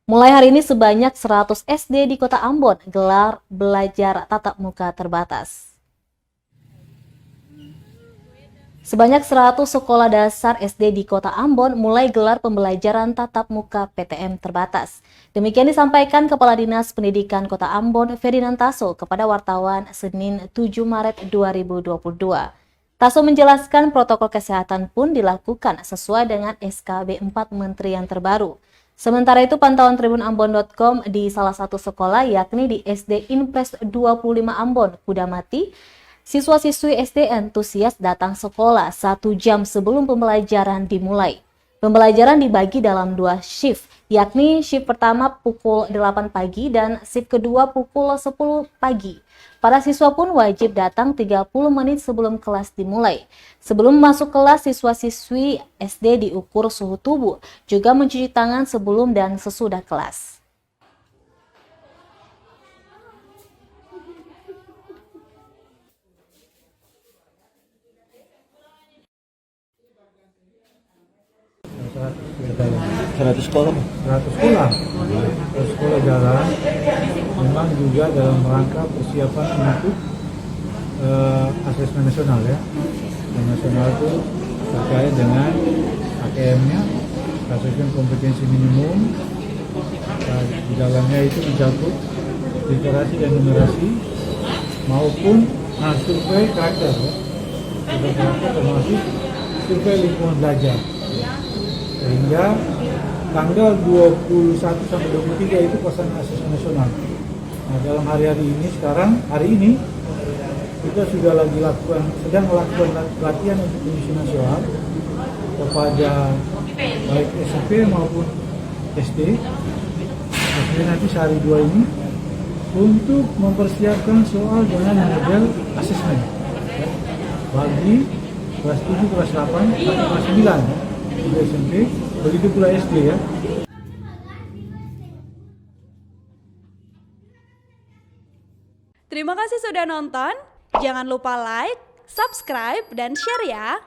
Mulai hari ini sebanyak 100 SD di Kota Ambon gelar belajar tatap muka terbatas. Sebanyak 100 sekolah dasar SD di Kota Ambon mulai gelar pembelajaran tatap muka PTM terbatas. Demikian disampaikan Kepala Dinas Pendidikan Kota Ambon, Ferdinand Taso, kepada wartawan Senin 7 Maret 2022. Taso menjelaskan protokol kesehatan pun dilakukan sesuai dengan SKB 4 Menteri yang terbaru. Sementara itu, pantauan tribunambon.com di salah satu sekolah, yakni di SD Impres 25 Ambon, Kudamati, siswa-siswi SD antusias datang sekolah 1 jam sebelum pembelajaran dimulai. Pembelajaran dibagi dalam 2 shift, yakni shift pertama pukul 8 pagi dan shift kedua pukul 10 pagi. Para siswa pun wajib datang 30 menit sebelum kelas dimulai. Sebelum masuk kelas, siswa-siswi SD diukur suhu tubuh, juga mencuci tangan sebelum dan sesudah kelas. Seratus sekolah. 100 sekolah jalan memang juga dalam rangka persiapan untuk asesmen nasional ya. Asesmen nasional itu terkait dengan AKM-nya, asesmen kompetensi minimum. Di dalamnya itu mencakup literasi dan numerasi maupun survei karakter ya. Survei karakter termasuk survei lingkungan belajar. Sehingga tanggal 21 sampai 23 itu pelaksanaan asesmen nasional. Nah, dalam hari ini kita sudah sedang melakukan pelatihan untuk penyusun nasional kepada baik SMP maupun SD. Kemudian nanti sehari 2 ini untuk mempersiapkan soal dengan model asesmen bagi kelas 7, kelas 8, kelas 9 di SMP, begitu pula SD ya. Terima kasih sudah nonton. Jangan lupa like, subscribe, dan share ya.